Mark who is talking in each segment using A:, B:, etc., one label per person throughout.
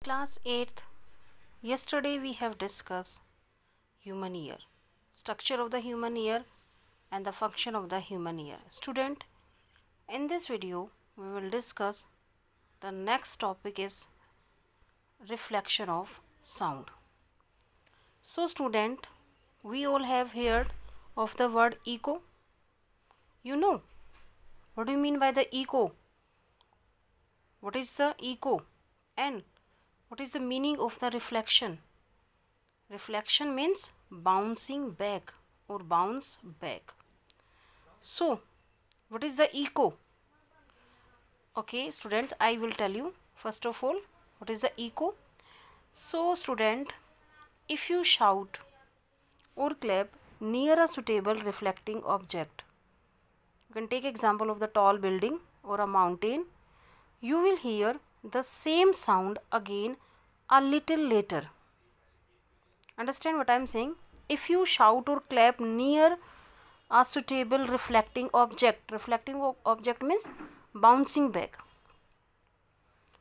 A: Class 8th. Yesterday we have discussed human ear, structure of the human ear and the function of the human ear. Student, in this video we will discuss the next topic is reflection of sound. So student, we all have heard of the word echo. You know, what do you mean by the echo? What is the echo? And what is the meaning of the reflection? Reflection means bouncing back or bounce back. So, what is the echo? Okay, student, I will tell you first of all what is the echo. So, student, if you shout or clap near a suitable reflecting object, you can take example of the tall building or a mountain, you will hear the same sound again a little later. Understand what I am saying? If you shout or clap near a suitable reflecting object means bouncing back.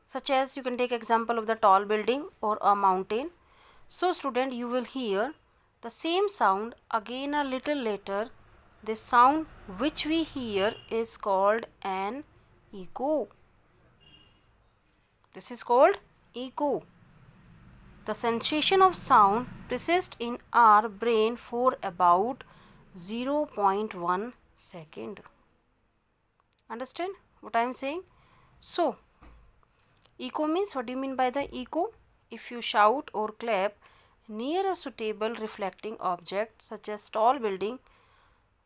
A: Such as you can take example of the tall building or a mountain. So student, you will hear the same sound again a little later. This sound which we hear is called an echo. This is called echo. The sensation of sound persists in our brain for about 0.1 second. Understand what I am saying? So, echo means, what do you mean by the echo? If you shout or clap near a suitable reflecting object such as tall building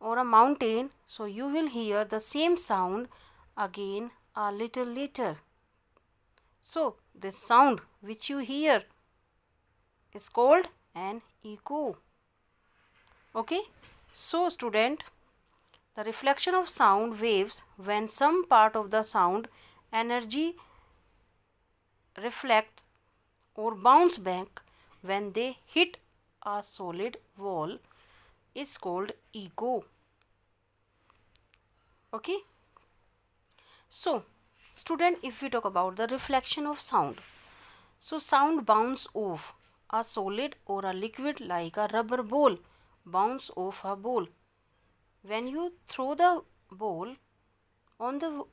A: or a mountain, so you will hear the same sound again a little later. So, this sound which you hear is called an echo. Okay. So, student, the reflection of sound waves when some part of the sound energy reflects or bounce back when they hit a solid wall is called echo. Okay. So, student, if we talk about the reflection of sound, so sound bounce off a solid or a liquid like a rubber ball bounce off a ball. When you throw the ball on the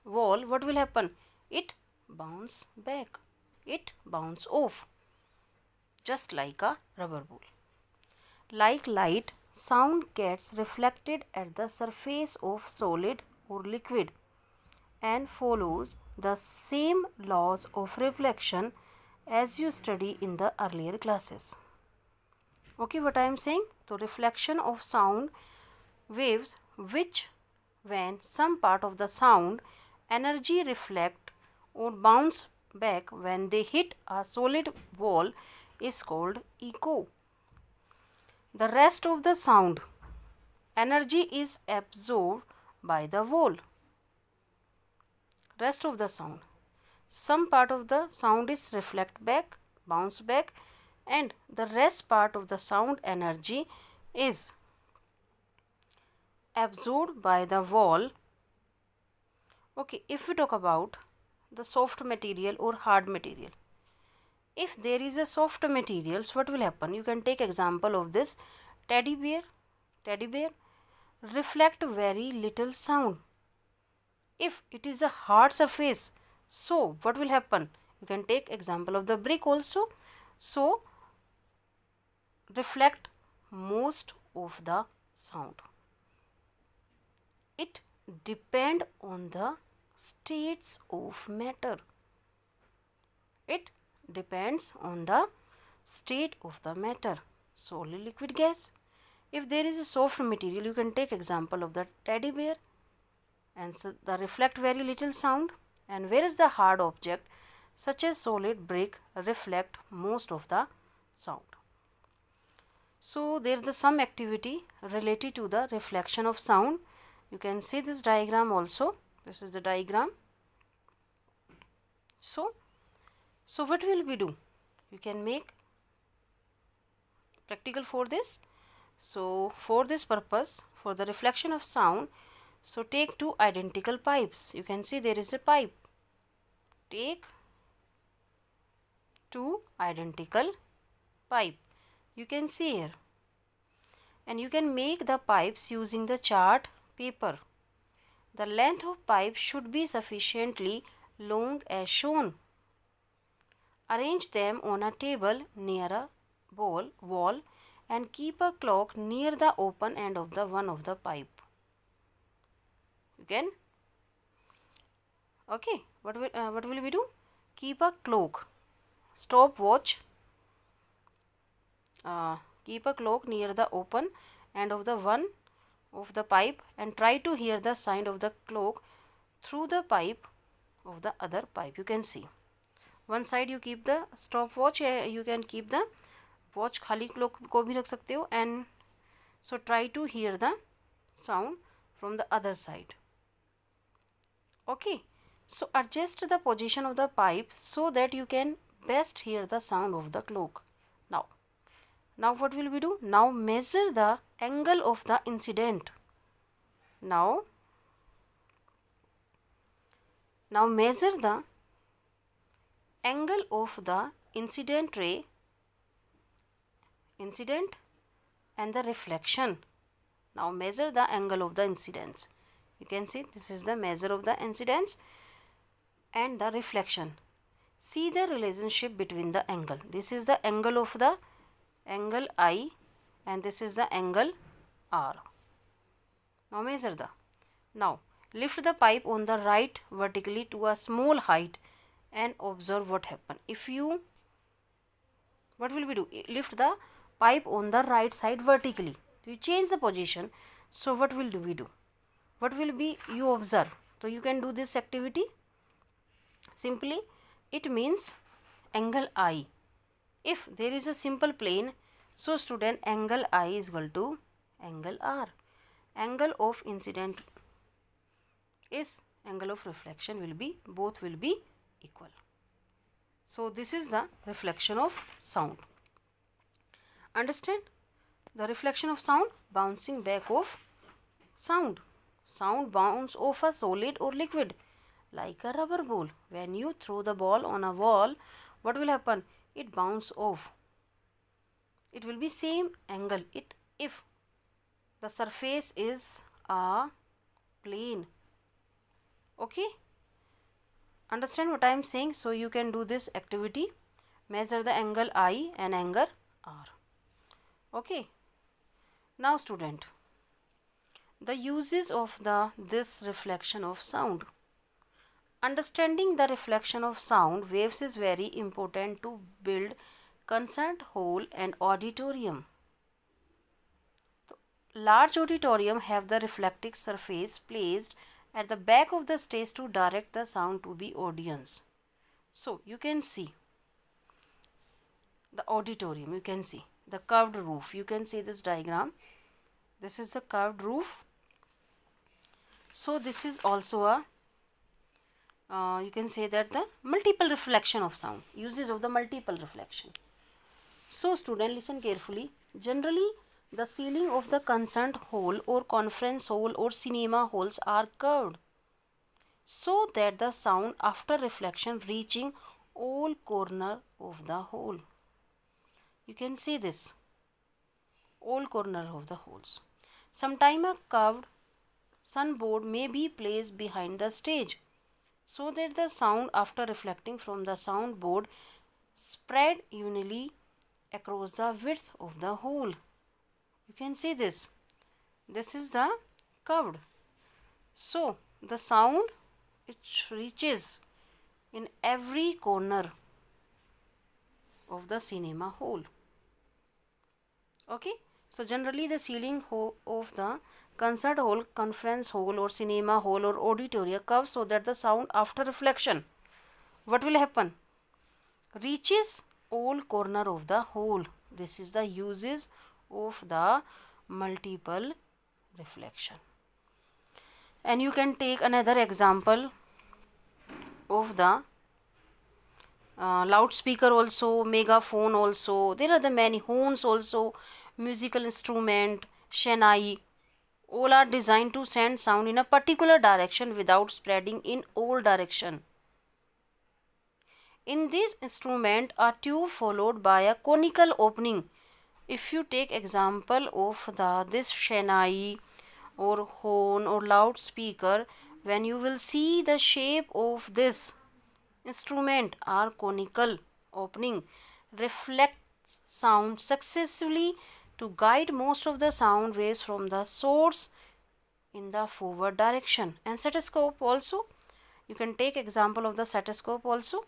A: wall, what will happen? It bounce back. It bounce off, just like a rubber ball. Like light, sound gets reflected at the surface of solid or liquid and follows the same laws of reflection as you study in the earlier classes. Okay, what I am saying? So, reflection of sound waves which when some part of the sound energy reflect or bounce back when they hit a solid wall is called echo. The rest of the sound energy is absorbed by the wall. Rest of the sound, some part of the sound is reflect back, bounce back, and the rest part of the sound energy is absorbed by the wall. Okay, if we talk about the soft material or hard material, if there is a soft materials, what will happen? You can take example of this teddy bear. Teddy bear reflect very little sound. If it is a hard surface, so what will happen? You can take example of the brick also. So, reflect most of the sound. It depend on the states of matter. It depends on the state of the matter. Solid, liquid, gas. If there is a soft material, you can take example of the teddy bear and so the reflect very little sound, and whereas the hard object such as solid brick reflect most of the sound. So, there is some activity related to the reflection of sound. You can see this diagram also. This is the diagram. So what will we do? You can make practical for this. So, for this purpose, for the reflection of sound, so take two identical pipes. You can see there is a pipe. Take two identical pipe. You can see here. And you can make the pipes using the chart paper. The length of pipe should be sufficiently long as shown. Arrange them on a table near a wall and keep a clock near the open end of the one of the pipe. You can. Okay. What will we do? Keep a clock, stopwatch. Keep a clock near the open end of the one of the pipe and try to hear the sound of the clock through the pipe of the other pipe. You can see. One side you keep the stopwatch, you can keep the watch, खाली clock को भी रख सकते हो, and so try to hear the sound from the other side. Okay, so adjust the position of the pipe so that you can best hear the sound of the clock. Now what will we do? Now measure the angle of the incident. Now measure the angle of the incident ray, and the reflection. Now measure the angle of the incidence. You can see this is the measure of the incidence and the reflection. See the relationship between the angle. This is the angle of the angle I and this is the angle R. Now measure the. Now lift the pipe on the right vertically to a small height and observe what happen. What will we do? Lift the pipe on the right side vertically. You change the position. So what will we do? What will be you observe? So you can do this activity. Simply it means angle I. If there is a simple plane, so student, angle I is equal to angle R. Angle of incident is angle of reflection will be, both will be equal. So this is the reflection of sound. Understand? The reflection of sound, bouncing back of sound. Sound bounce off a solid or liquid like a rubber ball. When you throw the ball on a wall, what will happen? It bounce off. It will be same angle if the surface is a plane. Okay, understand what I am saying? So you can do this activity. Measure the angle I and angle R. Okay, now student, the uses of this reflection of sound. Understanding the reflection of sound waves is very important to build concert hall and auditorium. Large auditorium have the reflective surface placed at the back of the stage to direct the sound to the audience. So you can see the auditorium, you can see the curved roof. You can see this diagram. This is the curved roof. So this is also a you can say that the multiple reflection of sound, uses of the multiple reflection. So student, listen carefully. Generally the ceiling of the concert hall or conference hall or cinema halls are curved so that the sound after reflection reaching all corner of the hall. You can see this, all corner of the halls. Sometime a curved sunboard may be placed behind the stage so that the sound after reflecting from the soundboard spread evenly across the width of the hall. You can see this. This is the curved. So the sound it reaches in every corner of the cinema hall. Okay. So generally the ceiling of the concert hall, conference hall or cinema hall or auditorium curves so that the sound after reflection, what will happen? Reaches all corner of the hall. This is the uses of the multiple reflection. And you can take another example of the loudspeaker also, megaphone also. There are the many horns also, musical instrument, shanai. All are designed to send sound in a particular direction without spreading in all direction. In this instrument, a tube followed by a conical opening. If you take example of this Shehnai or horn or loudspeaker, when you will see the shape of this instrument are conical opening reflects sound successively to guide most of the sound waves from the source in the forward direction. And stethoscope also, you can take example of the stethoscope also,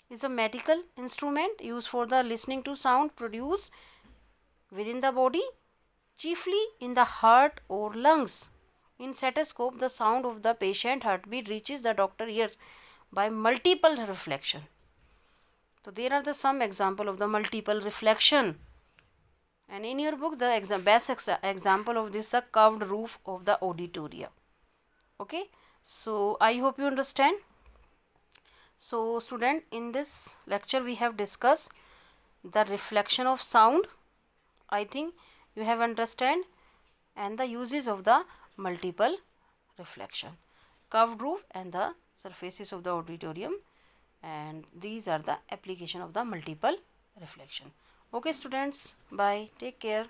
A: is a medical instrument used for the listening to sound produced within the body, chiefly in the heart or lungs. In stethoscope, the sound of the patient heartbeat reaches the doctor ears by multiple reflection. So there are the some example of the multiple reflection. And in your book, the best example of this, the curved roof of the auditorium. Okay, so I hope you understand. So student, in this lecture we have discussed the reflection of sound. I think you have understand, and the uses of the multiple reflection, curved roof and the surfaces of the auditorium, and these are the application of the multiple reflection. Okay students, bye, take care.